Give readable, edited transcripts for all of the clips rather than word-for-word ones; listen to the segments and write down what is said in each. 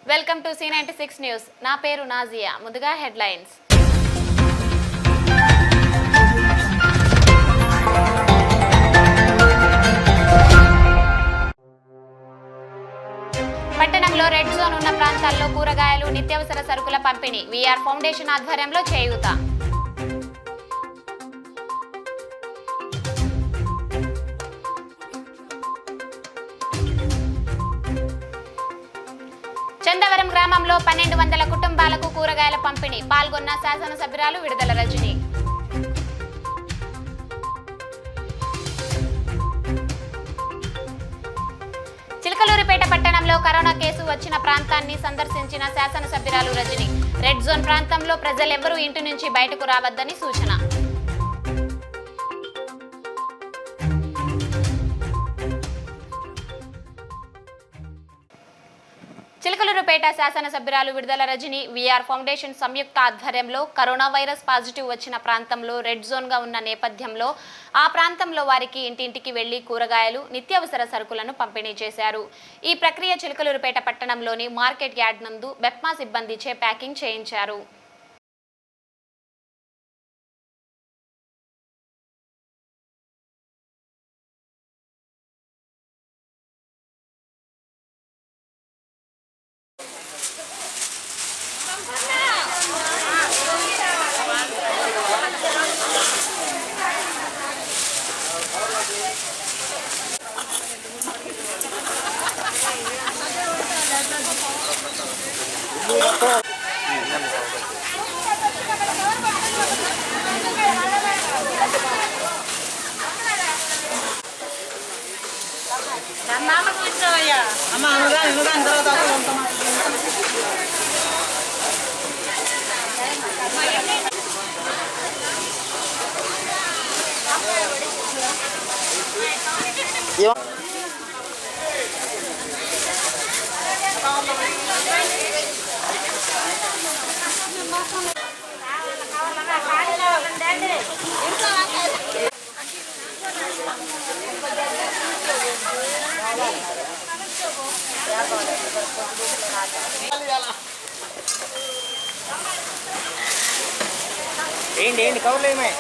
Welcome to C96 news. నా పేరు nausea. ముందుగా హెడ్లైన్స్. పట్టణంలో రెడ్ జోన్ ఉన్న ప్రాంతాల్లో కూరగాయలు, నిత్యావసర సరుకుల పంపిణీ వీఆర్ ఫౌండేషన్ ఆధ్వర్యంలో చేయూత. చందవరం గ్రామంలో 1200 కుటుంబాలకు కూరగాయల పంపిణీ పాల్గొన్న శాసనసభ్యురాలు విడుదల రజని. చిలకలూరిపేట పట్టణంలో కరోనా కేసు వచ్చిన ప్రాంతాన్ని సందర్శించిన శాసనసభ్యురాలు రజని. రెడ్ జోన్ ప్రాంతంలో ప్రజలెవరూ ఇంటి నుంచి బయటకు రావద్దని సూచన. చిలకలూరుపేట శాసనసభ్యురాలు విడుదల రజని వీఆర్ ఫౌండేషన్ సంయుక్త ఆధ్వర్యంలో కరోనా వైరస్ పాజిటివ్ వచ్చిన ప్రాంతంలో రెడ్ జోన్గా ఉన్న నేపథ్యంలో ఆ ప్రాంతంలో వారికి ఇంటింటికి వెళ్లి కూరగాయలు, నిత్యావసర సరుకులను పంపిణీ చేశారు. ఈ ప్రక్రియ చిలకలూరుపేట పట్టణంలోని మార్కెట్ యార్డ్ నందు బెప్మా సిబ్బందిచే ప్యాకింగ్ చేయించారు. ఏంటి కవర్లు ఏమే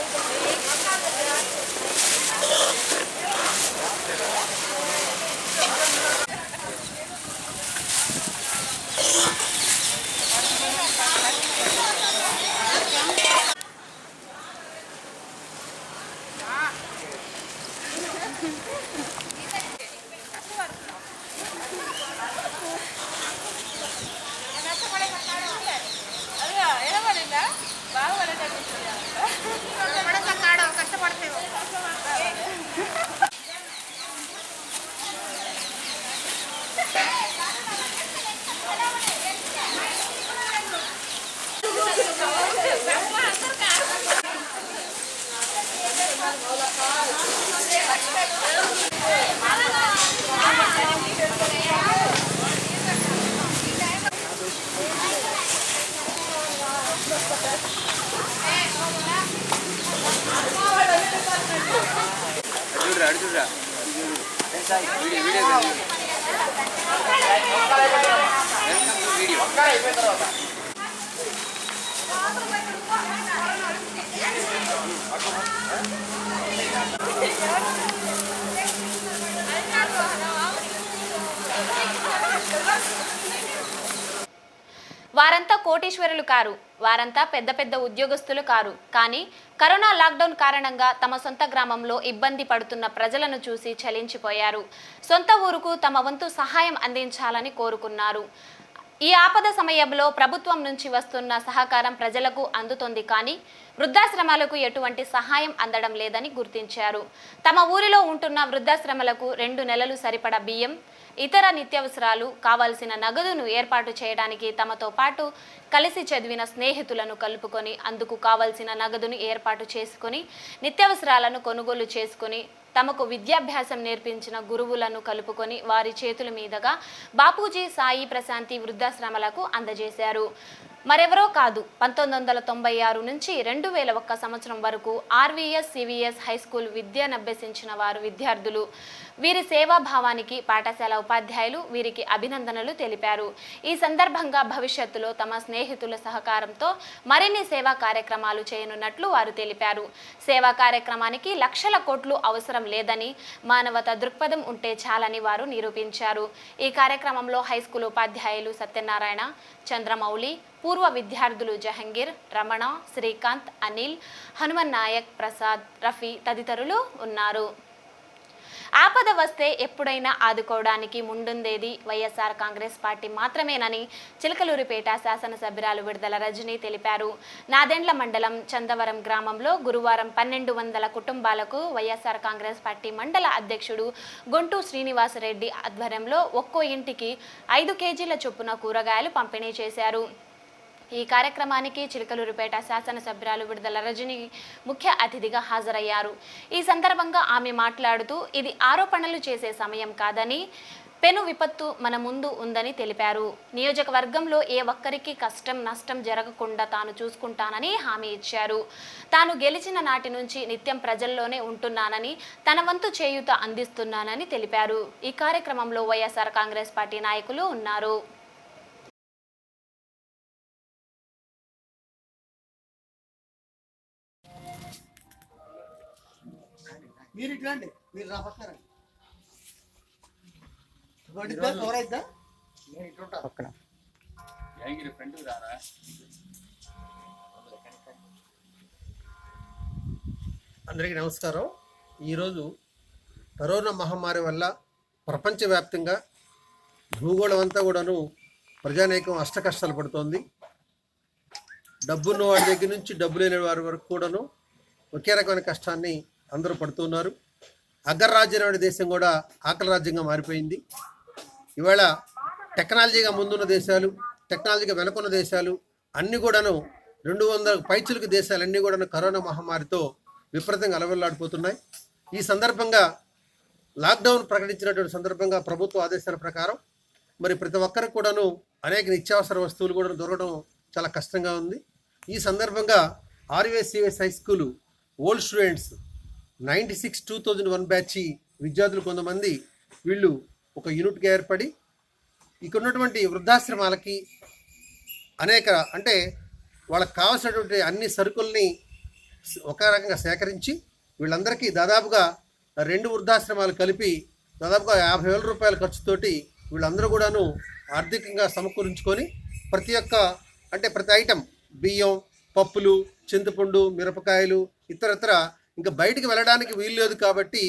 వారంతా కోటీశ్వరులు కారు, వారంతా పెద్ద పెద్ద ఉద్యోగస్తులు కారు. కానీ కరోనా లాక్డౌన్ కారణంగా తమ సొంత గ్రామంలో ఇబ్బంది పడుతున్న ప్రజలను చూసి చలించిపోయారు. సొంత ఊరుకు తమ వంతు సహాయం అందించాలని కోరుకున్నారు. ఈ ఆపద సమయంలో ప్రభుత్వం నుంచి వస్తున్న సహకారం ప్రజలకు అందుతోంది. కానీ వృద్ధాశ్రమాలకు ఎటువంటి సహాయం అందడం లేదని గుర్తించారు. తమ ఊరిలో ఉంటున్న వృద్ధాశ్రమాలకు 2 నెలలు సరిపడా బియ్యం, ఇతర నిత్యావసరాలు కావాల్సిన నగదును ఏర్పాటు చేయడానికి తమతో పాటు కలిసి చదివిన స్నేహితులను కలుపుకొని అందుకు కావాల్సిన నగదును ఏర్పాటు చేసుకొని నిత్యావసరాలను కొనుగోలు చేసుకొని తమకు విద్యాభ్యాసం నేర్పించిన గురువులను కలుపుకొని వారి చేతుల మీదుగా బాపూజీ సాయి ప్రశాంతి వృద్ధాశ్రమాలకు అందజేశారు. మరెవరో కాదు, 1996 నుంచి 2001 సంవత్సరం వరకు ఆర్వీఎస్ సివిఎస్ హై స్కూల్ విద్యనభ్యసించిన వారు విద్యార్థులు. వీరి సేవాభావానికి పాఠశాల ఉపాధ్యాయులు వీరికి అభినందనలు తెలిపారు. ఈ సందర్భంగా భవిష్యత్తులో తమ స్నేహితుల సహకారంతో మరిన్ని సేవా కార్యక్రమాలు చేయనున్నట్లు వారు తెలిపారు. సేవా కార్యక్రమానికి లక్షల కోట్లు అవసరం లేదని, మానవతా దృక్పథం ఉంటే చాలని వారు నిరూపించారు. ఈ కార్యక్రమంలో హైస్కూల్ ఉపాధ్యాయులు సత్యనారాయణ, చంద్రమౌళి, పూర్వ విద్యార్థులు జహంగీర్, రమణ, శ్రీకాంత్, అనిల్, హనుమన్ నాయక్, ప్రసాద్, రఫీ తదితరులు ఉన్నారు. ఆపద వస్తే ఎప్పుడైనా ఆదుకోవడానికి ముందుందేది వైఎస్ఆర్ కాంగ్రెస్ పార్టీ మాత్రమేనని చిలకలూరిపేట శాసనసభ్యురాలు విడుదల రజని తెలిపారు. నాదెండ్ల మండలం చందవరం గ్రామంలో గురువారం 1200 కుటుంబాలకు వైఎస్ఆర్ కాంగ్రెస్ పార్టీ మండల అధ్యక్షుడు గొంటూ శ్రీనివాసరెడ్డి ఆధ్వర్యంలో ఒక్కో ఇంటికి 5 కేజీల చొప్పున కూరగాయలు పంపిణీ చేశారు. ఈ కార్యక్రమానికి చిలకలూరిపేట శాసనసభ్యురాలు విడుదల రజని ముఖ్య అతిథిగా హాజరయ్యారు. ఈ సందర్భంగా ఆమె మాట్లాడుతూ ఇది ఆరోపణలు చేసే సమయం కాదని, పెను విపత్తు మన ముందు ఉందని తెలిపారు. నియోజకవర్గంలో ఏ ఒక్కరికి కష్టం నష్టం జరగకుండా తాను చూసుకుంటానని హామీ ఇచ్చారు. తాను గెలిచిన నాటి నుంచి నిత్యం ప్రజల్లోనే ఉంటున్నానని, తన వంతు చేయూత అందిస్తున్నానని తెలిపారు. ఈ కార్యక్రమంలో వైఎస్ఆర్ కాంగ్రెస్ పార్టీ నాయకులు ఉన్నారు. మీరు ఇట్లాండి, మీరు రా పక్కరండి. ఎవరైద్దా నేను ఇట్లుంటా పక్కన అందరికీ నమస్కారం. ఈరోజు కరోనా మహమ్మారి వల్ల ప్రపంచవ్యాప్తంగా భూగోళం అంతా కూడాను ప్రజానీకం అష్టకష్టాలు పడుతోంది. డబ్బున్న వాడి దగ్గర నుంచి డబ్బు లేని వారి వరకు కూడాను ఒకే రకమైన కష్టాన్ని అందరూ పడుతున్నారు. అగ్రరాజ్యం అనే దేశం కూడా ఆకలి రాజ్యంగా మారిపోయింది. ఇవాళ టెక్నాలజీగా ముందున్న దేశాలు, టెక్నాలజీగా వెనుకున్న దేశాలు అన్నీ కూడాను 200 పైచులకు దేశాలన్నీ కూడాను కరోనా మహమ్మారితో విపరీతంగా అలవెల్లాడిపోతున్నాయి. ఈ సందర్భంగా లాక్డౌన్ ప్రకటించినటువంటి సందర్భంగా ప్రభుత్వ ఆదేశాల ప్రకారం మరి ప్రతి ఒక్కరికి కూడాను అనేక నిత్యావసర వస్తువులు కూడా దొరకడం చాలా కష్టంగా ఉంది. ఈ సందర్భంగా RVSCS high school old students 96-2001 batch విద్యార్థులు కొంతమంది వీళ్ళు ఒక యూనిట్గా ఏర్పడి ఇక్కడ ఉన్నటువంటి వృద్ధాశ్రమాలకి అనేక అంటే వాళ్ళకి కావాల్సినటువంటి అన్ని సరుకుల్ని ఒక రకంగా సేకరించి వీళ్ళందరికీ దాదాపుగా 2 వృద్ధాశ్రమాలు కలిపి దాదాపుగా 50,000 రూపాయల ఖర్చుతోటి వీళ్ళందరూ కూడాను ఆర్థికంగా సమకూరించుకొని ప్రతి ఐటెం బియ్యం, పప్పులు, చింతపండు, మిరపకాయలు ఇతరత్ర ఇంకా బయటికి వెళ్ళడానికి వీలు లేదు కాబట్టి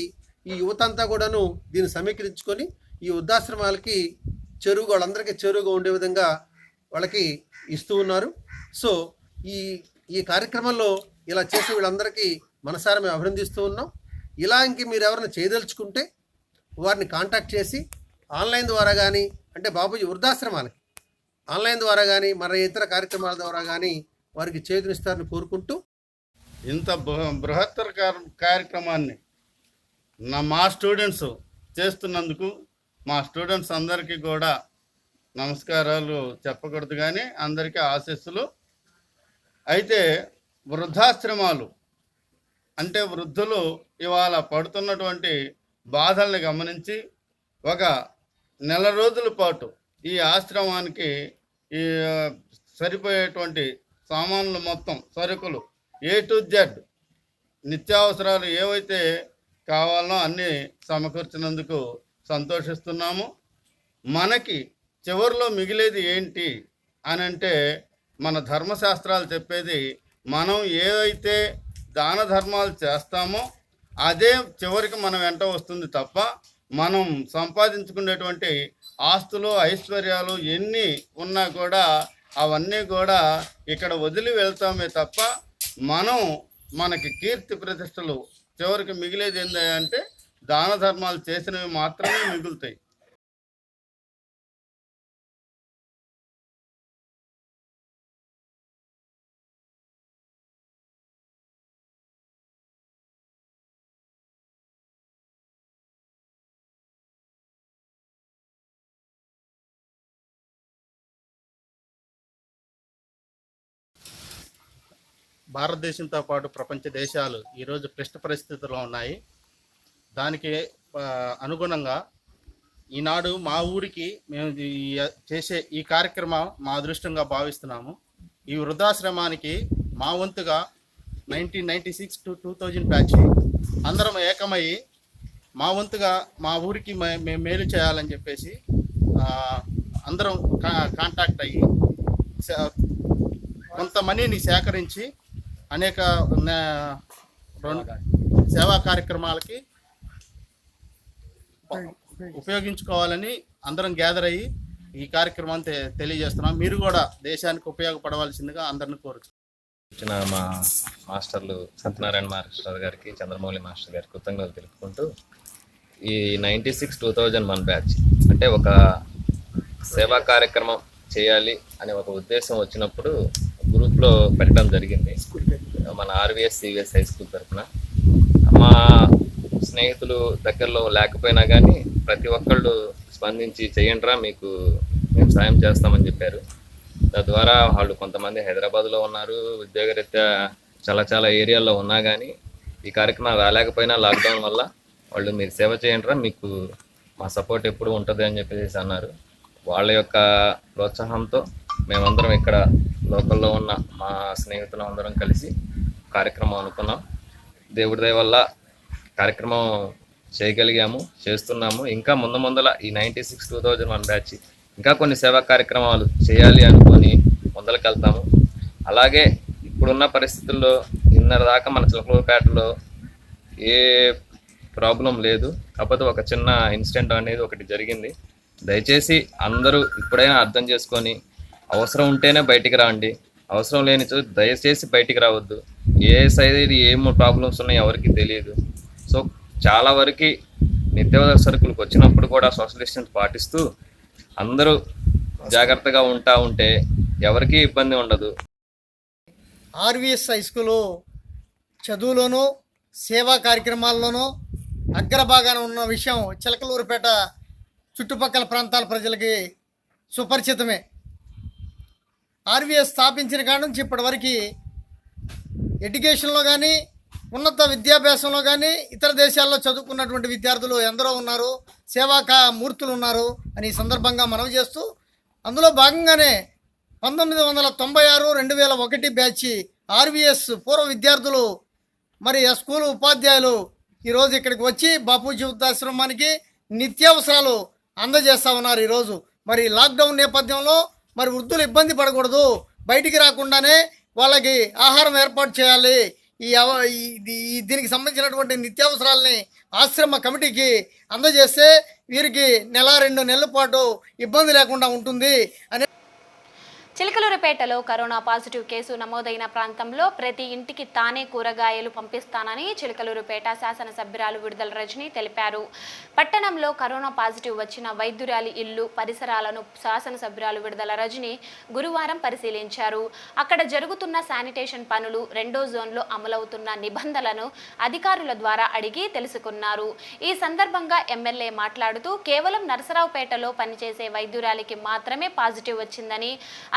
ఈ యువత అంతా కూడాను దీన్ని సమీకరించుకొని ఈ వృద్ధాశ్రమాలకి వాళ్ళందరికీ చెరువుగా ఉండే విధంగా వాళ్ళకి ఇస్తూ ఉన్నారు. సో ఈ కార్యక్రమంలో ఇలా చేసే వీళ్ళందరికీ మనసారా మేము అభినందిస్తూ ఉన్నాం. ఇలా ఇంక మీరు ఎవరైనా చేయదలుచుకుంటే వారిని కాంటాక్ట్ చేసి ఆన్లైన్ ద్వారా కానీ అంటే బాబూజీ వృద్ధాశ్రమాలకి ఆన్లైన్ ద్వారా కానీ మరి ఇతర కార్యక్రమాల ద్వారా కానీ వారికి చేతునిస్తారని కోరుకుంటూ ఇంత బృహత్తర కార్యక్రమాన్ని మా స్టూడెంట్స్ చేస్తున్నందుకు మా స్టూడెంట్స్ అందరికీ కూడా నమస్కారాలు చెప్పకూడదు కానీ అందరికీ ఆశీస్సులు. అయితే వృద్ధాశ్రమాలు అంటే వృద్ధులు ఇవాళ పడుతున్నటువంటి బాధల్ని గమనించి ఒక నెల రోజుల పాటు ఈ ఆశ్రమానికి ఈ సరిపోయేటువంటి సామాన్లు మొత్తం సరుకులు A to Z నిత్యావసరాలు ఏవైతే కావాలనో అన్నీ సమకూర్చినందుకు సంతోషిస్తున్నాము. మనకి చివరిలో మిగిలేది ఏంటి అని అంటే మన ధర్మశాస్త్రాలు చెప్పేది మనం ఏదైతే దాన ధర్మాలు చేస్తామో అదే చివరికి మన వెంట వస్తుంది తప్ప మనం సంపాదించుకునేటువంటి ఆస్తులు ఐశ్వర్యాలు ఎన్ని ఉన్నా కూడా అవన్నీ కూడా ఇక్కడ వదిలి వెళ్తామే తప్ప మనకి కీర్తి ప్రతిష్టలు చివరికి మిగిలేది ఏంటంటే దాన ధర్మాలు చేసినవి మాత్రమే మిగులుతాయి. భారతదేశంతో పాటు ప్రపంచ దేశాలు ఈరోజు క్లిష్ట పరిస్థితుల్లో ఉన్నాయి. దానికి అనుగుణంగా ఈనాడు మా ఊరికి మేము చేసే ఈ కార్యక్రమం మా అదృష్టంగా భావిస్తున్నాము. ఈ వృద్ధాశ్రమానికి మా వంతుగా 1996 to 2000 బ్యాచ్ అందరం ఏకమయ్యి మా వంతుగా మా ఊరికి మేము మేలు చేయాలని చెప్పేసి అందరం కాంటాక్ట్ అయ్యి కొంత మనీని సేకరించి అనేక సేవా కార్యక్రమాలకి ఉపయోగించుకోవాలని అందరం గ్యాదర్ అయ్యి ఈ కార్యక్రమాన్ని తెలియజేస్తున్నాం. మీరు కూడా దేశానికి ఉపయోగపడవలసిందిగా అందరిని కోరుతున్నాం. ఇచ్చిన మా మాస్టర్లు సత్యనారాయణ మాస్టర్ గారికి, చంద్రమౌళి మాస్టర్ గారికి కృతజ్ఞతలు తెలుపుకుంటూ, ఈ 96-2001 బ్యాచ్ అంటే ఒక సేవా కార్యక్రమం చేయాలి అనే ఒక ఉద్దేశం వచ్చినప్పుడు గ్రూప్లో పెట్టడం జరిగింది. మన ఆర్వీఎస్ సివిఎస్ హై స్కూల్ తరఫున మా స్నేహితులు దగ్గరలో లేకపోయినా కానీ ప్రతి ఒక్కళ్ళు స్పందించి చేయండిరా, మీకు మేము సాయం చేస్తామని చెప్పారు. తద్వారా వాళ్ళు కొంతమంది హైదరాబాద్లో ఉన్నారు, ఉద్యోగరీత్యా చాలా ఏరియాల్లో ఉన్నా కానీ ఈ కార్యక్రమం రాలేకపోయినా లాక్డౌన్ వల్ల వాళ్ళు మీరు సేవ చేయండిరా, మీకు మా సపోర్ట్ ఎప్పుడు ఉంటుంది అని చెప్పేసి అన్నారు. వాళ్ళ యొక్క ప్రోత్సాహంతో మేమందరం ఇక్కడ లోకల్లో ఉన్న మా స్నేహితులు అందరం కలిసి కార్యక్రమం అనుకున్నాం. దేవుడి దయ వల్ల కార్యక్రమం చేయగలిగాము, చేస్తున్నాము. ఇంకా ముందల ఈ 96-2001 బ్యాచ్ ఇంకా కొన్ని సేవా కార్యక్రమాలు చేయాలి అనుకొని ముందరికి వెళ్తాము. అలాగే ఇప్పుడున్న పరిస్థితుల్లో ఇన్నర దాకా మన చిలకలూరుపేటలో ఏ ప్రాబ్లం లేదు. కాకపోతే ఒక చిన్న ఇన్సిడెంట్ అనేది ఒకటి జరిగింది. దయచేసి అందరూ ఇప్పుడైనా అర్థం చేసుకొని అవసరం ఉంటేనే బయటికి రండి, అవసరం లేని దయచేసి బయటికి రావద్దు. ఏ సైడ్ ఏం ప్రాబ్లమ్స్ ఉన్నాయో ఎవరికి తెలియదు. సో చాలా వరకు నిత్యావసర సరుకులకు వచ్చినప్పుడు కూడా సోషల్ డిస్టెన్స్ పాటిస్తూ అందరూ జాగ్రత్తగా ఉంటే ఎవరికీ ఇబ్బంది ఉండదు. ఆర్వీఎస్ హై స్కూలు చదువులోనూ సేవా కార్యక్రమాల్లోనూ అగ్రభాగాన ఉన్న విషయం చిలకలూరుపేట చుట్టుపక్కల ప్రాంతాల ప్రజలకి సుపరిచితమే. ఆర్వీఎస్ స్థాపించిన కాడ నుంచి ఇప్పటివరకు ఎడ్యుకేషన్లో కానీ ఉన్నత విద్యాభ్యాసంలో కానీ ఇతర దేశాల్లో చదువుకున్నటువంటి విద్యార్థులు ఎందరో ఉన్నారు, సేవా మూర్తులు ఉన్నారు అని ఈ సందర్భంగా మనవి చేస్తూ, అందులో భాగంగానే 1996-2001 బ్యాచ్ ఆర్వీఎస్ పూర్వ విద్యార్థులు మరి ఆ స్కూలు ఉపాధ్యాయులు ఈరోజు ఇక్కడికి వచ్చి బాపూజీ వృద్ధాశ్రమానికి నిత్యావసరాలు అందజేస్తూ ఉన్నారు. ఈరోజు మరి లాక్డౌన్ నేపథ్యంలో మరి వృద్ధులు ఇబ్బంది పడకూడదు, బయటికి రాకుండానే వాళ్ళకి ఆహారం ఏర్పాటు చేయాలి, దీనికి సంబంధించినటువంటి నిత్యావసరాలని ఆశ్రమ కమిటీకి అందజేస్తే వీరికి 1-2 నెలల పాటు ఇబ్బంది లేకుండా ఉంటుంది అని. చిలకలూరుపేటలో కరోనా పాజిటివ్ కేసు నమోదైన ప్రాంతంలో ప్రతి ఇంటికి తానే కూరగాయలు పంపిస్తానని చిలకలూరుపేట శాసనసభ్యురాలు విడుదల రజని తెలిపారు. పట్టణంలో కరోనా పాజిటివ్ వచ్చిన వైద్యురాలి ఇల్లు పరిసరాలను శాసనసభ్యురాలు విడుదల రజని గురువారం పరిశీలించారు. అక్కడ జరుగుతున్న శానిటేషన్ పనులు, 2వ జోన్లో అమలవుతున్న నిబంధనలను అధికారుల ద్వారా అడిగి తెలుసుకున్నారు. ఈ సందర్భంగా ఎమ్మెల్యే మాట్లాడుతూ కేవలం నరసరావుపేటలో పనిచేసే వైద్యురాలికి మాత్రమే పాజిటివ్ వచ్చిందని,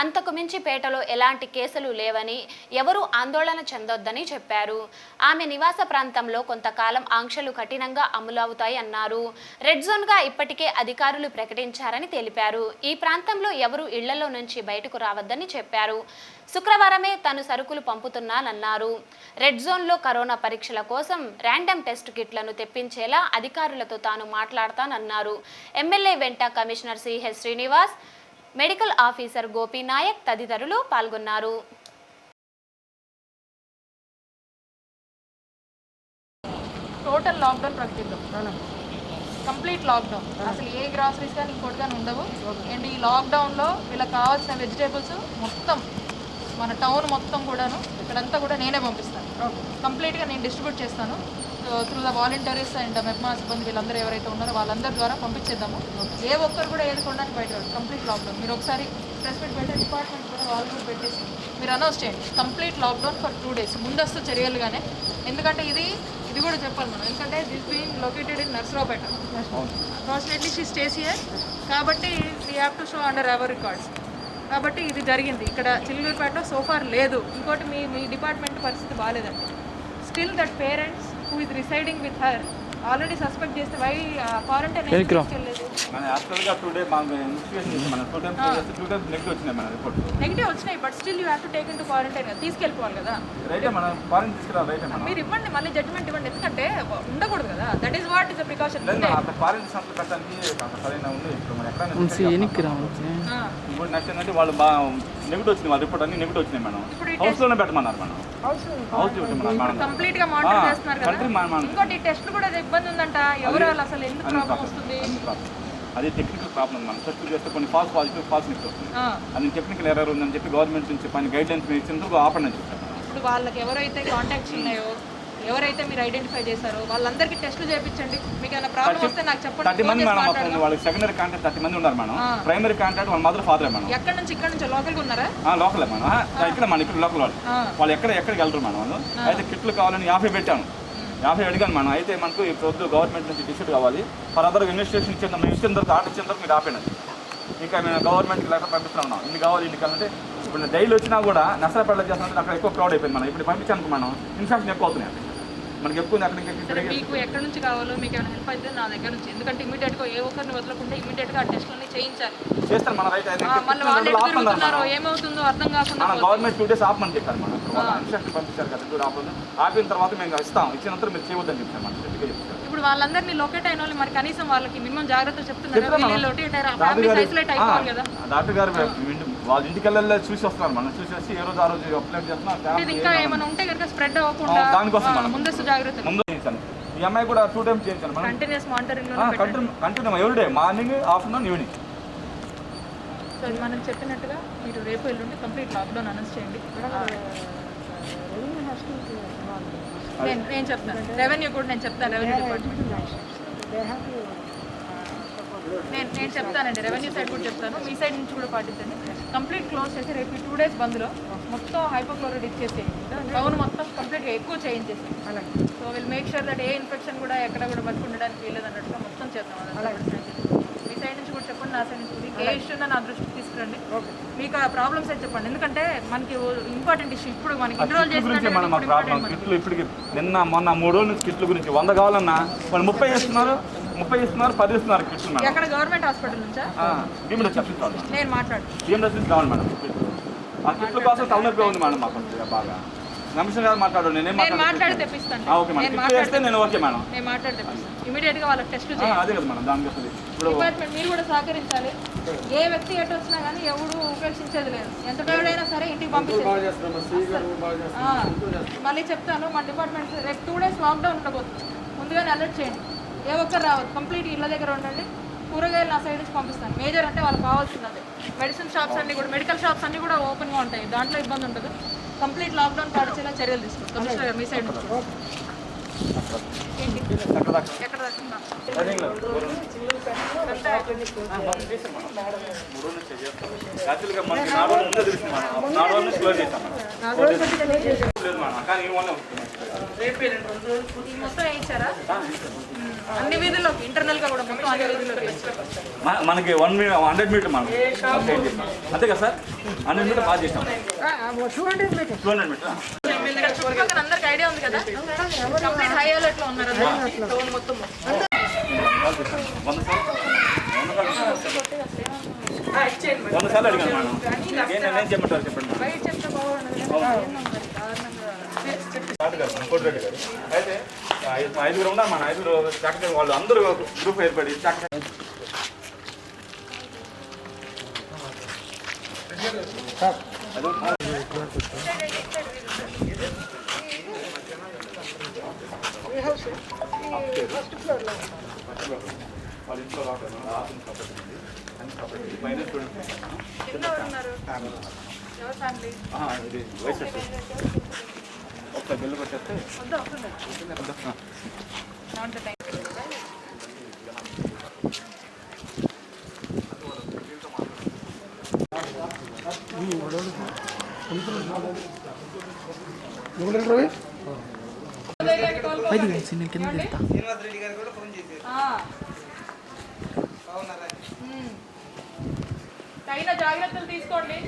అంతకు మించి పేటలో ఎలాంటి కేసులు లేవని, ఎవరూ ఆందోళన చెందొద్దని చెప్పారు. ఆమె నివాస ప్రాంతంలో కొంతకాలం ఆంక్షలు కఠినంగా అమలవుతాయి అన్నారు. రెడ్ జోన్గా ఇప్పటికే అధికారులు ప్రకటించారని తెలిపారు. ఈ ప్రాంతంలో ఎవరూ ఇళ్లలో నుంచి బయటకు రావద్దని చెప్పారు. శుక్రవారమే తాను సరుకులు పంపుతున్నానన్నారు. రెడ్ జోన్లో కరోనా పరీక్షల కోసం ర్యాండమ్ టెస్ట్ కిట్లను తెప్పించేలా అధికారులతో తాను మాట్లాడతానన్నారు. ఎమ్మెల్యే వెంట commissioner CH Srinivas, medical officer Gopi Nayak తదితరులు పాల్గొన్నారు. టోటల్ లాక్డౌన్ ప్రకటిద్దాం, కంప్లీట్ లాక్డౌన్. అసలు ఏ గ్రాసరీస్ కానీ ఇంకోటి కానీ ఉండవు. అండ్ ఈ లాక్డౌన్లో వీళ్ళకి కావాల్సిన వెజిటేబుల్స్ మొత్తం మన టౌన్ మొత్తం కూడాను ఇక్కడంతా కూడా నేనే పంపిస్తాను. కంప్లీట్గా నేను డిస్ట్రిబ్యూట్ చేస్తాను through the volunteers and MEPMA సిబ్బంది వీళ్ళందరూ ఎవరైతే ఉన్నారో వాళ్ళందరి ద్వారా పంపించేద్దాము. ఏ ఒక్కరు కూడా ఏదుకోవడానికి బయట కంప్లీట్ లాక్డౌన్. మీరు ఒకసారి ప్రెస్ మీట్ పెట్టే డిపార్ట్మెంట్ కూడా వాళ్ళు కూడా పెట్టేసి మీరు అనౌన్స్ చేయండి కంప్లీట్ లాక్డౌన్ ఫర్ 2 days ముందస్తు చర్యలుగానే. ఎందుకంటే ఇది కూడా చెప్పాలి మనం, ఎందుకంటే this being located in Narasaraopet, approximately she stays here, కాబట్టి we have to show under our records. కాబట్టి ఇది జరిగింది ఇక్కడ చిలుకూరుపేటలో సోఫార్ లేదు. ఇంకోటి మీ డిపార్ట్మెంట్ పరిస్థితి బాగాలేదండి. Still that parents who is residing with her already suspect చేస్తే వై క్వారంటైన్ చేయలేదు? మన యాక్చువల్గా 2 days మాకు ఇన్వెస్టిగేషన్ చేసి మనం 2 times నెగిటివ్ వచ్చినాయి మన రిపోర్ట్. నెగిటివ్ వచ్చినాయి, but still you have to take in to quarantine, తీసుకెళ్ళిపోవాలి కదా. రైటే మనం క్వారంటైన్ తీసుకురావాలి, రైటే మనం. మీరు ఇవ్వండి, మళ్ళీ జడ్జ్మెంట్ ఇవ్వండి, ఎందుకంటే ఉండకూడదు కదా. That is what is the precaution. లేదు అంత క్వారంటైన్ సెంటర్ పెట్టడానికి అంత సరైన ఉంది. ఇప్పుడు మనం ఎక్కడ ఇప్పుడు నెక్స్ట్ ఏంటంటే వాళ్ళు బాగా నెగిటివ్ వచ్చింది, వాళ్ళ రిపోర్ట్ అన్ని నెగిటివ్ వచ్చినాయి మేడం. హౌస్లోనే పెట్టమన్నారు మేడం. హౌస్ పెట్టమన్నారు కంప్లీట్ గా మానిటర్ చేస్తున్నారు కదా. కంట్రీ ఇంకోటి టెస్ట్ కూడా ఇబ్బంది ఉందంట. ఎవరు వాళ్ళు అసలు ఎందుకు ప్రాబ్లం వస్తుంది? అది టెక్నికల్ ప్రాబ్లం. మనం టెస్ట్ చేస్తే కొన్ని ఫాల్స్ పాజిటివ్ ఫాల్స్ నెగిటివ్ వస్తుంది. అది టెక్నికల్ ఎర్రర్ ఉందని చెప్పి గవర్నమెంట్ నుంచి పని గైడ్ లైన్స్ మీరు ఇచ్చేందుకు ఆపండి అని చెప్పారు. ఇప్పుడు వాళ్ళకి ఎవరైతే కాంటాక్ట్స్ ఉన్నాయో, ఎవరైతే మీరు ఐడెంటిఫై చేశారో వాళ్ళందరికీ టెస్టులు చేయించండి. మీకు ఏమైనా ప్రాబ్లం వస్తే నాకు చెప్పండి. 30 మంది మేడం మొత్తం వాళ్ళకి సెకండరీ కాంటాక్ట్ 30 మంది ఉన్నారు మేడం. ప్రైమరీ కాంటాక్ట్ వాళ్ళ మదర్ ఫాదర్ మేడం. ఎక్కడ నుంచి లోకల్గా ఉన్నారా? లోకలే మేడం. ఇక్కడ మన ఇక్కడ లోకల్ వాళ్ళు ఎక్కడికి వెళ్తారు మేడం. వాళ్ళు అయితే కిట్లు కావాలని 50 పెట్టాను, 50 అడిగాను మేడం. అయితే మనకు ఈ పొద్దు గవర్నమెంట్ నుంచి డిసైడ్ కావాలి. ఫర్దర్ ఇన్వెస్టిగేషన్ ఇచ్చిన మేము ఇచ్చిన తర్వాత ఆర్డర్ ఇచ్చిన తర్వాత మీరు ఆపేయండి. ఇంకా మేము గవర్నమెంట్కి లెక్క పంపిస్తున్నాం. ఇన్ని కావాలి ఇంటికి అంటే ఇప్పుడు డైలీ వచ్చినా కూడా నష్టపడలేదు చేస్తున్నట్టు అక్కడ ఎక్కువ క్రౌడ్ అయిపోయింది మనం. ఇప్పుడు పంపించాను మనం, ఇన్ఫెక్షన్ ఎక్కువ అవుతున్నాయి మనకి. ఎక్కువ మీకు ఎక్కడ నుంచి కావాలో మీకు ఏమైనా హెల్ప్ అయితే నా దగ్గర నుంచి, ఎందుకంటే ఇమీడియట్గా ఏ ఒక్కరిని వదలకుండా ఇమీడియట్గా ఆ టెస్ట్లన్నీ చేయించాలి. చేస్తాను మన రైట్. మళ్ళీ వాళ్ళు తిరుగుతున్నారో ఏమవుతుందో అర్థం కాకుండా గవర్నమెంట్ 2 days ఆపమని చెప్పారు మనం. ఇన్స్ట్రక్షన్ పంపించారు కదా, 2 days ఆపిన తర్వాత మేము ఇస్తాం, ఇచ్చినంత మీరు చేయవద్దని చెప్పారు మనం. ఇప్పుడు వాళ్ళందరినీ లొకేట్ అయిన వాళ్ళు మరి కనీసం వాళ్ళకి మినిమం జాగ్రత్తలు చెప్తున్నారు. డాక్టర్ గారు వాళ్ళ ఇంటికి వెళ్ళి చూసి వస్తున్నారు మనం. చూసేసి ఏ రోజు ఆ రోజు అప్లైట్ చేస్తున్నారు. ఇంకా ఏమైనా ఉంటే కనుక స్ప్రెడ్ అవ్వకుండా దానికోసం మనం ముందస్తు జాగ్రత్త. ముందు చేయించాను. ఈ అమ్మాయి కూడా 2 times చేయించాను మనం. Continuous monitoring continue everyday morning afternoon evening. So మనం చెప్పినట్టుగా మీరు రేపు ఎల్లుండి కంప్లీట్ లాక్డౌన్ అనౌన్స్ చేయండి. నేను చెప్తాను రెవెన్యూ కూడా, నేను చెప్తాను రెవెన్యూ డిపార్ట్మెంట్ నేను చెప్తానండి. రెవెన్యూ సైడ్ కూడా చెప్తాను, మీ సైడ్ నుంచి కూడా పాటించండి. కంప్లీట్ క్లోజ్ చేసి రేపు 2 days బంద్లో మొత్తం హైపోక్లోరైడ్ ఇచ్చేసేయండి. టౌన్ మొత్తం కంప్లీట్గా ఎక్కువ చేయించేసి. So will make sure that ఏ ఇన్ఫెక్షన్ కూడా ఎక్కడ కూడా బతికి ఉండడానికి వీలేదు అన్నట్టుగా మొత్తం చేద్దాం. మీ సైడ్ నుంచి కూడా చెప్పండి, నా సైడ్ నుంచి కూడా ఏ ఇష్యూ నా దృష్టికి తీసుకురండి. మీకు ఆ ప్రాబ్లమ్స్ అయితే చెప్పండి, ఎందుకంటే మనకి ఇంపార్టెంట్ ఇష్యూ ఇప్పుడు మనకి ఇన్రోల్ కిట్లు ఇప్పటికి నిన్న మొన్న 3 రోజుల నుంచి కిట్ల గురించి 100 కావాలన్నా వాళ్ళు 30 ఇస్తున్నారు, 10 ఇస్తున్నారు కిట్లు. ఎక్కడ గవర్నమెంట్ హాస్పిటల్ నుంచా? నేను మాట్లాడు బిఎండబ్ల్యూ కావాలి మేడం. ఆ కిట్ల కోసం తలనొప్పి ఉంది మేడం మాకు బాగా. నమస్కారం గారు మాట్లాడు, నేనేం మాట్లాడి తెప్పిస్తాను. ఓకే మేడం, నేను ఓకే మేడం. నేను మాట్లాడి తెప్పిస్తాను. ఇమీడియట్ గా వాళ్ళకి టెస్ట్ చేయాలి. అదే కదా మేడం, దానికి వస్తుంది. డిపార్ట్మెంట్ మీరు కూడా సహకరించాలి. ఏ వ్యక్తి ఎటు వచ్చినా కానీ ఎవడు ఉపేక్షించేది లేదు. ఎంత పేరుడైనా సరే ఇంటికి పంపించాలి. మళ్ళీ చెప్తాను, మా డిపార్ట్మెంట్ రేపు 2 days లాక్డౌన్ ఉండబోతుంది. ముందుగానే అలర్ట్ చేయండి. ఏ ఒక్కరు రావద్దు, కంప్లీట్ ఇళ్ళ దగ్గర ఉండండి. కూరగాయలు నా సైడ్ నుంచి పంపిస్తాను. మేజర్ అంటే వాళ్ళకి కావాల్సింది. మెడిసిన్ షాప్స్ అన్ని కూడా, మెడికల్ షాప్స్ అన్ని కూడా ఓపెన్గా ఉంటాయి, దాంట్లో ఇబ్బంది ఉంటుంది. కంప్లీట్ లాక్డౌన్ పాటించేలా చర్యలు తీసుకుంటాం. కమిషనర్ గారు మీ సైడ్ నుంచి ఎక్కడ మొత్తం వేయించారా అన్ని వీధుల్లోకి? ఇంటర్నల్ గా కూడా మొత్తం అన్ని వీధుల్లోకి మనకి 100 మీటర్ మనం అంతే కదా సార్. 100 మీటర్ బాగా చేసాం. 200 మీటర్ చుట్టుపక్కల అందరికి ఐడియా ఉంది కదా. కంప్లీట్ హై అలర్ట్ లో ఉన్నారు టౌన్ మొత్తం. 100 సార్లు అడిగాను మేడం. ఏం చెప్పంటారు చెప్పండి. బయట చెప్తే బాగుండదు. కోటిరెడ్డి గారు అయితే 5 ఉన్నారు. మన 5 చక్కగా వాళ్ళు అందరూ గ్రూప్ ఏర్పడి చక్కగా వాళ్ళ ఇంట్లో ఇది వయసు ఒకసారి బిల్లు కొట్టేస్తే తగిన జాగ్రత్తలు తీసుకోండి.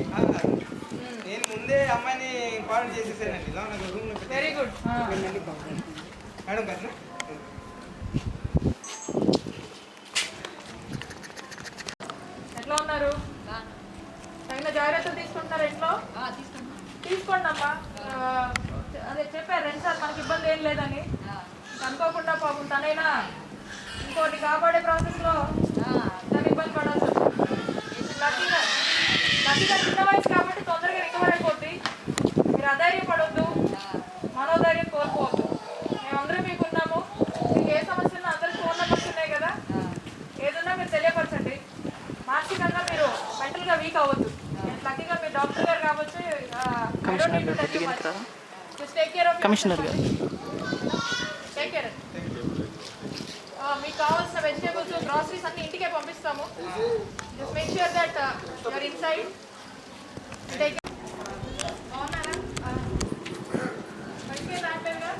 నేను ముందే అమ్మాయిని కాల్ చేసేసానండి. వెరీ గుడ్ మేడం గారు ఉన్నారు? తగిన జాగ్రత్తలు తీసుకుంటున్నారు ఇంట్లో? తీసుకోండి అమ్మా. అదే చెప్పారు 2 సార్లు మనకి ఇబ్బంది ఏం లేదని. అనుకోకుండా పాపం తనైనా ఇంకోటి కాపాడే ప్రాసెస్లో తను ఇబ్బంది పడాల్సి వచ్చింది. లక్కీగా చిన్న వయసు కాబట్టి తొందరగా రికవర్ అయిపోద్ది. మీరు అధైర్యపడొద్దు, మనోధైర్యం కోల్పోవద్దు. మేమందరం మీకు ఉన్నాము. మీకు ఏ సమస్య ఉన్నా అందరికి ఫోన్ నెంబర్స్ ఉన్నాయి కదా, ఏదన్నా మీరు తెలియపరచండి. మానసికంగా మీరు మెంటల్గా వీక్ అవ్వద్దు. లక్కీగా మీరు డాక్టర్ గారు కావచ్చు, కమిషనర్ గారు టేక్ కేర్. మీకు కావాల్సిన వెజిటేబుల్స్, గ్రాసరీస్ అన్ని ఇంటికే పంపిస్తాము. Just make sure that your inside. బాగున్నారా? మంచిగా రావట్లేదుగా?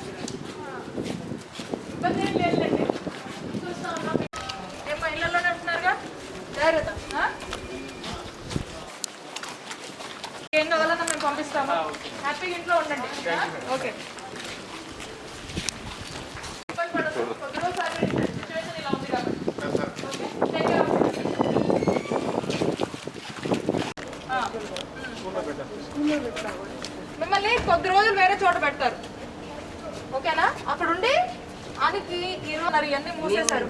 ఇబ్బంది ఏం లేదులేండి, చూస్తా ఉన్నాం. ఏమో ఇళ్ళలోనే ఉంటున్నారుగా, జాగ్రత్త. ఏం కావాలన్నా మేము పంపిస్తాము. హ్యాపీగా ఇంట్లో ఉండండి. ఓకే. కొద్ది రోజులు సిచ్యువేషన్ ఇలా ఉంది కాబట్టి మిమ్మల్ని కొద్ది రోజులు వేరే చోట పెడతారు. ఓకేనా? అక్కడ ఉండి ఆయనకి ఈరోజు ఇవన్నీ మూసేశారు.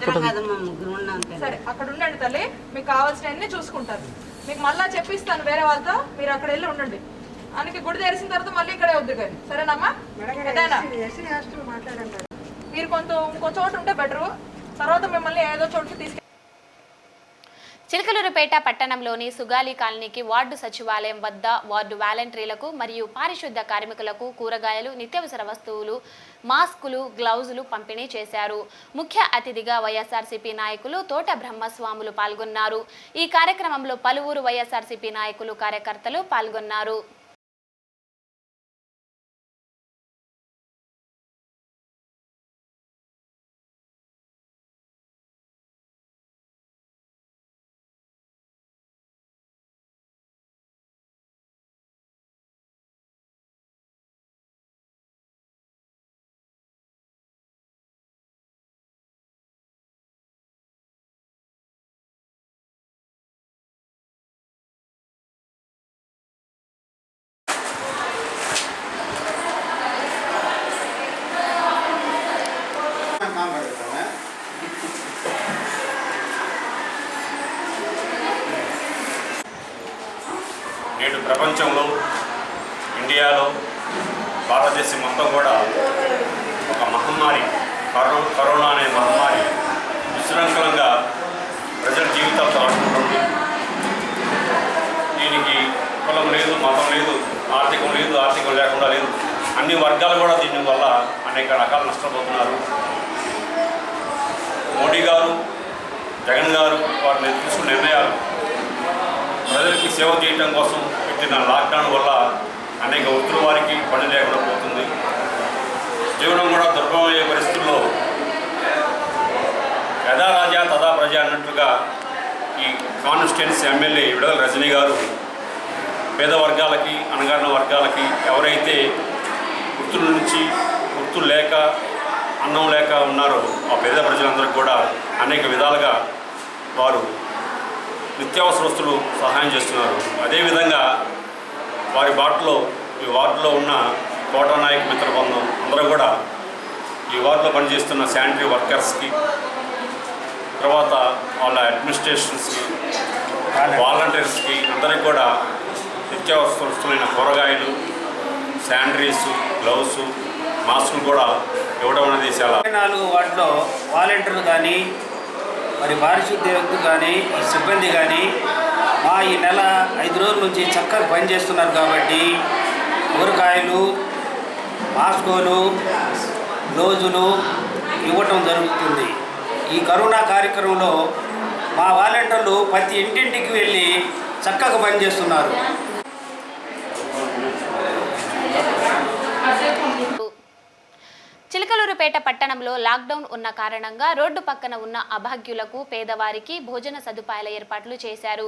సరే, అక్కడ ఉండండి తల్లి. మీకు కావాల్సినవన్నీ చూసుకుంటారు. మీకు మళ్ళా చెప్పిస్తాను వేరే వాళ్ళతో, మీరు అక్కడ వెళ్ళి ఉండండి. ఆయనకి గుడి తెరిసిన తర్వాత మళ్ళీ ఇక్కడే వద్దు కానీ, సరేనమ్మా? మీరు ఇంకో చోటు ఉంటే బెటరు. తర్వాత మిమ్మల్ని ఏదో చోటుకి తీసుకెళ్ళి. చిలకలూరుపేట పట్టణంలోని సుగాలి కాలనీకి వార్డు సచివాలయం వద్ద వార్డు వాలంటీర్లకు మరియు పారిశుద్ధ కార్మికులకు కూరగాయలు, నిత్యావసర వస్తువులు, మాస్కులు, గ్లౌజులు పంపిణీ చేశారు. ముఖ్య అతిథిగా వైఎస్ఆర్సీపీ నాయకులు తోట బ్రహ్మస్వాములు పాల్గొన్నారు. ఈ కార్యక్రమంలో పలువురు వైఎస్ఆర్సీపీ నాయకులు, కార్యకర్తలు పాల్గొన్నారు. నేడు ప్రపంచంలో, ఇండియాలో, భారతదేశం మొత్తం కూడా ఒక మహమ్మారి, కరోనా అనే మహమ్మారి విశృంఖలంగా ప్రజల జీవితాలతో ఆడుకుంటుంది. దీనికి కులం లేదు, మతం లేదు, ఆర్థికం లేకుండా లేదు. అన్ని వర్గాలు కూడా దీనివల్ల అనేక రకాల నష్టపోతున్నారు. మోడీ గారు, జగన్ గారు వారిని తీసుకున్న నిర్ణయాలు ప్రజలకి సేవ చేయడం కోసం పెట్టిన లాక్డౌన్ వల్ల అనేక వృత్తుల వారికి పని లేకుండా పోతుంది. జీవనం కూడా దుర్భరమయ్యే పరిస్థితుల్లో యథా రాజా తదా ప్రజ అన్నట్లుగా ఈ కాన్స్టిట్యున్సీ ఎమ్మెల్యే విడుదల రజనీ గారు పేద వర్గాలకి, అణగారిన వర్గాలకి, ఎవరైతే వృత్తులు లేక, అన్నం లేక ఉన్నారో ఆ పేద ప్రజలందరికీ కూడా అనేక విధాలుగా వారు నిత్యావసర వస్తువులు సహాయం చేస్తున్నారు. అదేవిధంగా వారి ఈ వార్డులో ఉన్న కోటానాయక మిత్ర బృందం అందరూ కూడా ఈ వార్డులో పనిచేస్తున్న శానిటరీ వర్కర్స్కి, తర్వాత వాళ్ళ అడ్మినిస్ట్రేషన్స్కి, వాలంటీర్స్కి అందరికీ కూడా నిత్యావసర వస్తువులైన కూరగాయలు, శానిటరీస్, గ్లౌస్, మాస్కులు కూడా ఇవ్వడం అనేది చాలా. 4 వార్డులో వాలంటీర్లు కానీ, మరి పారిశుద్ధ వ్యక్తులు కానీ, ఈ సిబ్బంది కానీ ఈ నెల 5 రోజుల నుంచి చక్కగా పనిచేస్తున్నారు కాబట్టి కూరగాయలు, మాస్కులు, గ్లౌజులు ఇవ్వటం జరుగుతుంది. ఈ కరోనా కార్యక్రమంలో మా వాలంటీర్లు ప్రతి ఇంటింటికి వెళ్ళి చక్కగా పనిచేస్తున్నారు. చిలకలూరుపేట పట్టణంలో లాక్డౌన్ ఉన్న కారణంగా రోడ్డు పక్కన ఉన్న అభాగ్యులకు, పేదవారికి భోజన సదుపాయాల ఏర్పాట్లు చేశారు.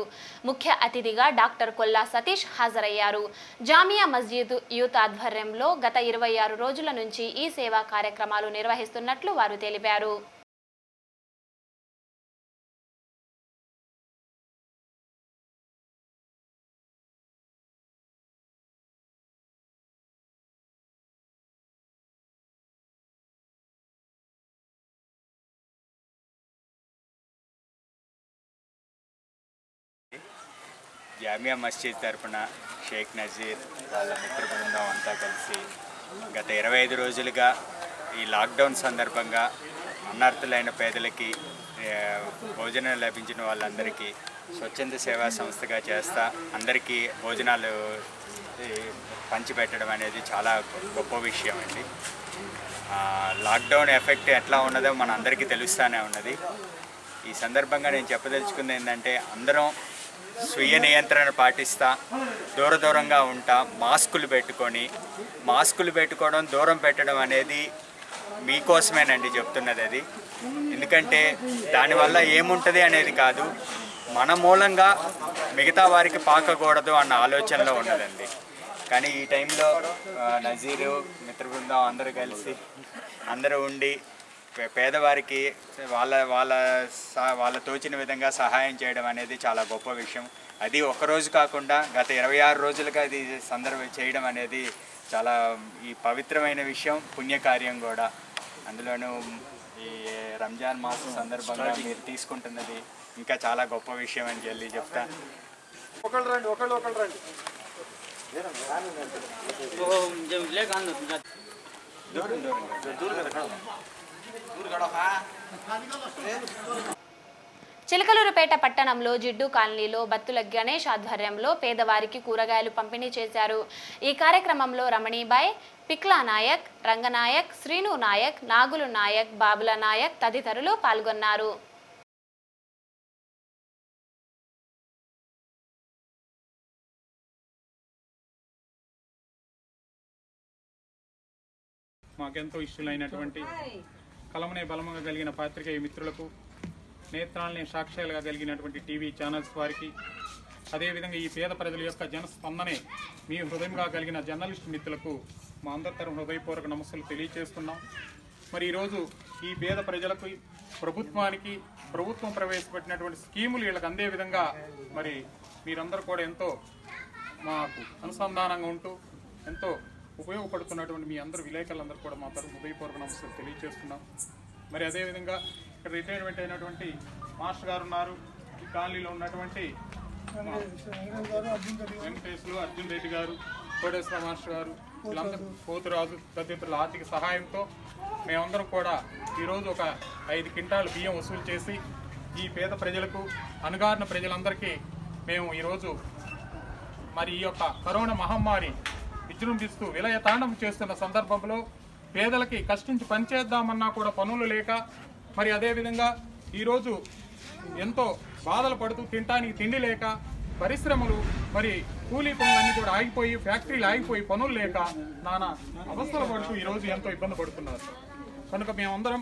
ముఖ్య అతిథిగా డాక్టర్ కొల్లా సతీష్ హాజరయ్యారు. జామియా మస్జిద్ యూత్ ఆధ్వర్యంలో గత 26 రోజుల నుంచి ఈ సేవా కార్యక్రమాలు నిర్వహిస్తున్నట్లు వారు తెలిపారు. జామియా మస్జిద్ తరపున షేక్ నజీర్ వాళ్ళ మిత్ర బృందం అంతా కలిసి గత 25 రోజులుగా ఈ లాక్డౌన్ సందర్భంగా అన్నార్థులైన పేదలకి భోజనం లభించిన వాళ్ళందరికీ స్వచ్ఛంద సేవా సంస్థగా చేస్తా అందరికీ భోజనాలు పంచిపెట్టడం అనేది చాలా గొప్ప విషయం అండి. లాక్డౌన్ ఎఫెక్ట్ ఎట్లా ఉన్నదో మన అందరికీ తెలుస్తూనే ఉన్నది. ఈ సందర్భంగా నేను చెప్పదలుచుకుంది ఏంటంటే అందరం స్వీయ నియంత్రణ పాటిస్తా దూరంగా ఉంటా మాస్కులు పెట్టుకోవడం దూరం పెట్టడం అనేది మీకోసమేనండి చెప్తున్నది. అది ఎందుకంటే దానివల్ల ఏముంటుంది అనేది కాదు, మన మూలంగా మిగతా వారికి పాకకూడదు అన్న ఆలోచనలో ఉన్నదండి. కానీ ఈ టైంలో నజీరు మిత్ర బృందం అందరూ ఉండి పేదవారికి వాళ్ళ తోచిన విధంగా సహాయం చేయడం అనేది చాలా గొప్ప విషయం. అది ఒక్కరోజు కాకుండా గత 26 రోజులుగా ఇది చేయడం అనేది చాలా ఈ పవిత్రమైన విషయం, పుణ్యకార్యం కూడా. అందులోనూ ఈ రంజాన్ మాసం సందర్భంగా మీరు తీసుకుంటున్నది ఇంకా చాలా గొప్ప విషయం అని చెప్తా. చిలకలూరుపేట పట్టణంలో జిడ్డు కాలనీలో బత్తుల గణేష్ ఆధ్వర్యంలో పేదవారికి కూరగాయలు పంపిణీ చేశారు. ఈ కార్యక్రమంలో రమణీబాయ్, పిక్లా నాయక్, రంగనాయక్, శ్రీను నాయక్, నాగులు నాయక్, బాబుల నాయక్ తదితరులు పాల్గొన్నారు. మాకెంతో ఇష్టలైనటువంటి కలమనే బలముగా కలిగిన పాత్రికేయ మిత్రులకు, నేత్రాలనే సాక్ష్యాలుగా కలిగినటువంటి టీవీ ఛానల్స్ వారికి, అదేవిధంగా ఈ పేద ప్రజల యొక్క జనస్పందనే మీ హృదయంగా కలిగిన జర్నలిస్ట్ మిత్రులకు మా అందరి తరఫున హృదయపూర్వక నమస్సులు తెలియజేస్తున్నాం. మరి ఈరోజు ఈ పేద ప్రజలకు ప్రభుత్వం ప్రవేశపెట్టినటువంటి స్కీములు వీళ్ళకి అందే విధంగా మరి మీరందరూ కూడా ఎంతో మాకు అనుసంధానంగా ఉంటూ ఎంతో ఉపయోగపడుతున్నటువంటి మీ అందరూ విలేకరులందరూ కూడా మా తరఫున హృదయపూర్వక నమస్సులు తెలియజేస్తున్నాం. మరి అదేవిధంగా ఇక్కడ రిటైర్మెంట్ అయినటువంటి మాస్టర్ గారు ఉన్నారు. ఈ కాలనీలో ఉన్నటువంటి వెంకటేశ్వరు, అర్జున్ రెడ్డి గారు, కోటేశ్వర మాస్టర్ గారు, వీళ్ళందరూ పోతురాజు తదితరుల ఆర్థిక సహాయంతో మేమందరం కూడా ఈరోజు ఒక 5 క్వింటాలు బియ్యం వసూలు చేసి ఈ పేద ప్రజలకు, అణగారిన ప్రజలందరికీ మేము ఈరోజు మరి ఈ యొక్క కరోనా మహమ్మారి విజృంభిస్తూ విలయతాండం చేస్తున్న సందర్భంలో పేదలకి కష్టించి పనిచేద్దామన్నా కూడా పనులు లేక, మరి అదేవిధంగా ఈరోజు ఎంతో బాధలు పడుతూ తినడానికి తిండి లేక, పరిశ్రమలు మరి కూలీ పనులన్నీ కూడా ఆగిపోయి, ఫ్యాక్టరీలు ఆగిపోయి, పనులు లేక నానా అవస్థలు పడుతూ ఈరోజు ఎంతో ఇబ్బంది పడుతున్నారు. కనుక మేమందరం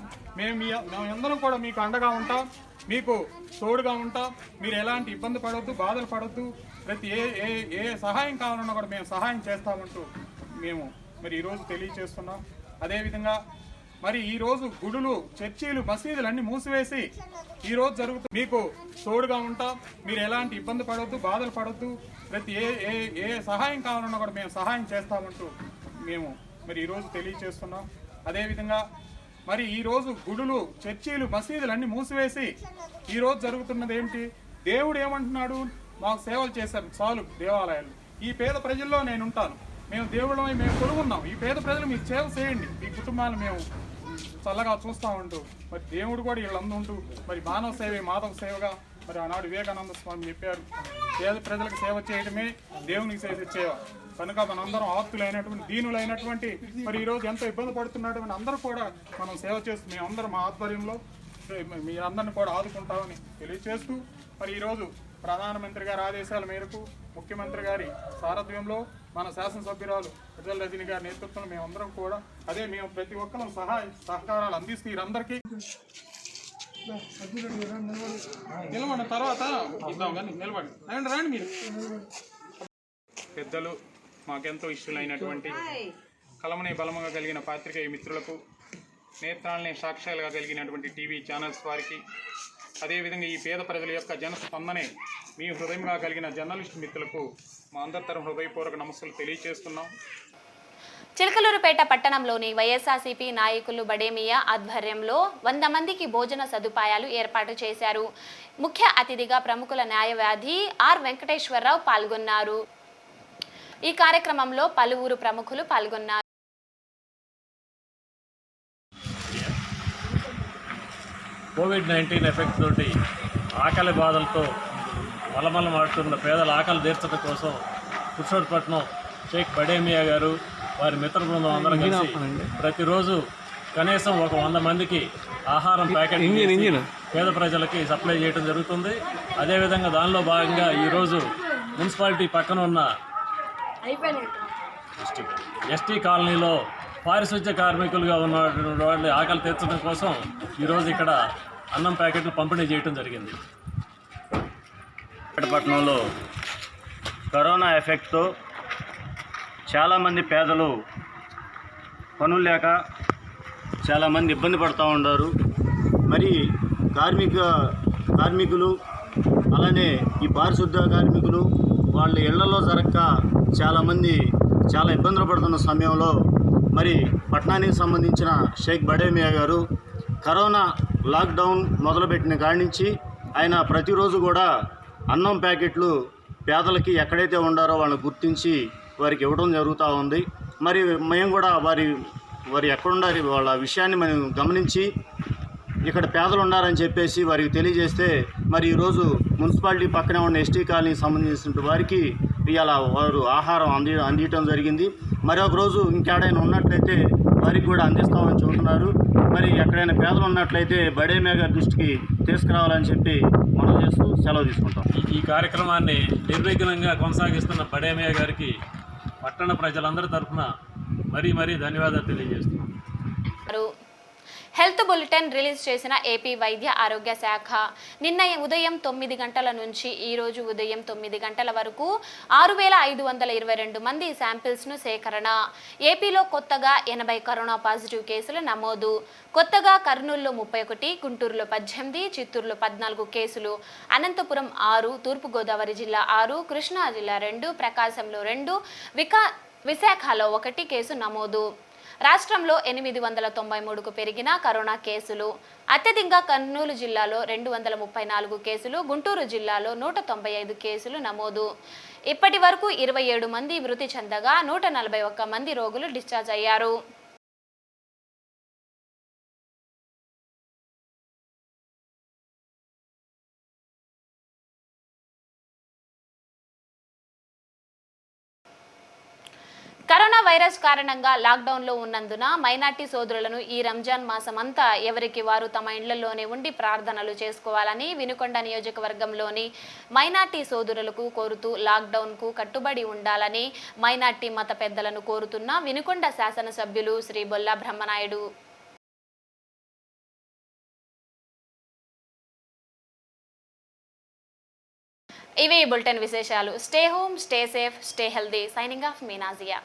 కూడా మీకు అండగా ఉంటాం, మీకు తోడుగా ఉంటాం. మీరు ఎలాంటి ఇబ్బంది పడవద్దు, బాధలు పడవద్దు. ప్రతి ఏ సహాయం కావాలన్నా కూడా మేము సహాయం చేస్తామంటూ మేము మరి ఈరోజు తెలియజేస్తున్నాం. అదేవిధంగా మరి ఈరోజు గుడులు, చర్చీలు, మసీదులు అన్ని మూసివేసి ఈరోజు జరుగుతుంది. మీకు తోడుగా ఉంటాం, మీరు ఎలాంటి ఇబ్బంది పడవద్దు, బాధలు పడవద్దు. ప్రతి ఏ సహాయం కావాలన్నా కూడా మేము సహాయం చేస్తామంటూ మేము మరి ఈరోజు తెలియజేస్తున్నాం. అదేవిధంగా మరి ఈరోజు గుడులు, చర్చీలు, మసీదులు అన్ని మూసివేసి ఈరోజు జరుగుతున్నది ఏంటి? దేవుడు ఏమంటున్నాడు? మాకు సేవలు చేశారు చాలు దేవాలయాలు. ఈ పేద ప్రజల్లో నేను ఉంటాను, మేము దేవుళ్ళమై మేము కొలుగున్నాం. ఈ పేద ప్రజలు మీకు సేవ చేయండి, మీ కుటుంబాలు మేము చల్లగా చూస్తామంటూ మరి దేవుడు కూడా వీళ్ళందరూ ఉంటూ మరి మానవ సేవే మాధవ సేవగా మరి ఆనాడు వివేకానంద స్వామి చెప్పారు, పేద ప్రజలకు సేవ చేయడమే దేవునికి చేసే సేవ. కనుక మనందరం ఆప్తులైనటువంటి, దీనులైనటువంటి, మరి ఈరోజు ఎంతో ఇబ్బంది పడుతున్నటువంటి అందరూ కూడా మనం సేవ చేస్తూ మేమందరం మా ఆధ్వర్యంలో మీరందరినీ కూడా ఆదుకుంటామని తెలియజేస్తూ మరి ఈరోజు ప్రధానమంత్రి గారి ఆదేశాల మేరకు, ముఖ్యమంత్రి గారి సారథ్యంలో, మన శాసనసభ్యురాలు విజయల్ రజని గారి నేతృత్వంలో మేమందరం కూడా మేము ప్రతి ఒక్కరూ సహకారాలు అందిస్తూ వీరందరికీ నిలబడిన తర్వాత ఇద్దాం. కానీ నిలబడి రండి మీరు. పెద్దలు, మాకెంతో ఇష్టలైనటువంటి కలమనే బలముగా కలిగిన పాత్రికేయ మిత్రులకు, నేత్రాలనే సాక్ష్యాలుగా కలిగినటువంటి టీవీ ఛానల్స్ వారికి, అదేవిధంగా ఈ పేద ప్రజల యొక్క జనస్పందనే మీ హృదయంగా కలిగిన జర్నలిస్ట్ మిత్రులకు మా అందరి తరఫున హృదయపూర్వక నమస్సులు తెలియజేస్తున్నాం. చిలకలూరుపేట పట్టణంలోని వైఎస్ఆర్సీపీ నాయకులు బడేమియా ఆధ్వర్యంలో 100 మందికి భోజన సదుపాయాలు ఏర్పాటు చేశారు. ముఖ్య అతిథిగా ప్రముఖుల న్యాయవాది ఆర్ వెంకటేశ్వరరావు పాల్గొన్నారు. ఈ కార్యక్రమంలో పలువురు ప్రముఖులు పాల్గొన్నారు. కోవిడ్-19 ఎఫెక్ట్ తోటి ఆకలి బాధలతో మలమలమాడుతున్న పేదల ఆకలి తీర్చడం కోసం పురుషోత్పట్నం షేక్ బడేమియా గారు వారి మిత్ర బృందం అందరం కలిసి ప్రతిరోజు కనీసం ఒక 100 మందికి ఆహారం ప్యాకెట్ పేద ప్రజలకి సప్లై చేయడం జరుగుతుంది. అదేవిధంగా దానిలో భాగంగా ఈరోజు మున్సిపాలిటీ పక్కన ఉన్న ఎస్టీ కాలనీలో పారిశుద్ధ్య కార్మికులుగా ఉన్న వాళ్ళ ఆకలి తీర్చడం కోసం ఈరోజు ఇక్కడ అన్నం ప్యాకెట్లు పంపిణీ చేయడం జరిగింది. పట్టణంలో కరోనా ఎఫెక్ట్తో చాలామంది పేదలు పనులు లేక చాలామంది ఇబ్బంది పడుతూ ఉన్నారు. మరి కార్మికులు అలానే ఈ పారిశుద్ధ్య కార్మికులు వాళ్ళ ఇళ్లలో జరగక చాలామంది చాలా ఇబ్బందులు పడుతున్న సమయంలో మరి పట్టణానికి సంబంధించిన షేక్ బడేమియా గారు కరోనా లాక్డౌన్ మొదలుపెట్టిన కాడి నుంచి ఆయన ప్రతిరోజు కూడా అన్నం ప్యాకెట్లు పేదలకి ఎక్కడైతే ఉండారో వాళ్ళని గుర్తించి వారికి ఇవ్వడం జరుగుతూ ఉంది. మరి మేము కూడా వారి ఎక్కడుండారు వాళ్ళ విషయాన్ని మనం గమనించి ఇక్కడ పేదలు ఉన్నారని చెప్పేసి వారికి తెలియజేస్తే మరి ఈరోజు మున్సిపాలిటీ పక్కనే ఉన్న ఎస్టీ కాలనీకి సంబంధించిన వారికి ఇవాళ వారు ఆహారం అందించడం జరిగింది. మరి ఒక రోజు ఇంకెక్కడైనా ఉన్నట్లయితే వారికి కూడా అందిస్తామని చెబుతున్నారు. మరి ఎక్కడైనా పేదలు ఉన్నట్లయితే బడేమియా గారి దృష్టికి తీసుకురావాలని చెప్పి మనం చేస్తూ సెలవు తీసుకుంటాం. ఈ కార్యక్రమాన్ని నిర్విఘ్నంగా కొనసాగిస్తున్న బడేమియా గారికి పట్టణ ప్రజలందరి తరఫున మరీ ధన్యవాదాలు తెలియజేస్తున్నాం. హెల్త్ బులెటిన్ రిలీజ్ చేసిన ఏపీ వైద్య ఆరోగ్య శాఖ నిన్న ఉదయం 9 గంటల నుంచి ఈ రోజు ఉదయం 9 గంటల వరకు 6,522 మంది శాంపిల్స్ను సేకరణ. ఏపీలో కొత్తగా 80 కరోనా పాజిటివ్ కేసులు నమోదు. కొత్తగా కర్నూలులో 31, గుంటూరులో 18, చిత్తూరులో 14 కేసులు, అనంతపురం 6, తూర్పుగోదావరి జిల్లా 6, కృష్ణా జిల్లా 2, ప్రకాశంలో 2, విశాఖలో 1 కేసు నమోదు. రాష్ట్రంలో 893కు పెరిగిన కరోనా కేసులు. అత్యధికంగా కర్నూలు జిల్లాలో 234 కేసులు, గుంటూరు జిల్లాలో 195 కేసులు నమోదు. ఇప్పటి వరకు 27 మంది మృతి చెందగా 141 మంది రోగులు డిశ్చార్జ్ అయ్యారు. కరోనా వైరస్ కారణంగా లాక్డౌన్లో ఉన్నందున మైనార్టీ సోదరులను ఈ రంజాన్ మాసమంతా ఎవరికి వారు తమ ఇళ్లలోనే ఉండి ప్రార్థనలు చేసుకోవాలని వినుకొండ నియోజకవర్గంలోని మైనార్టీ సోదరులకు కోరుతూ లాక్డౌన్కు కట్టుబడి ఉండాలని మైనార్టీ మత పెద్దలను కోరుతున్న వినుకొండ శాసనసభ్యులు శ్రీ బొల్లా బ్రహ్మనాయుడు. ఇవే బులెటిన్ విశేషాలు. Stay home, stay safe, stay healthy. Signing off మీనాజియా.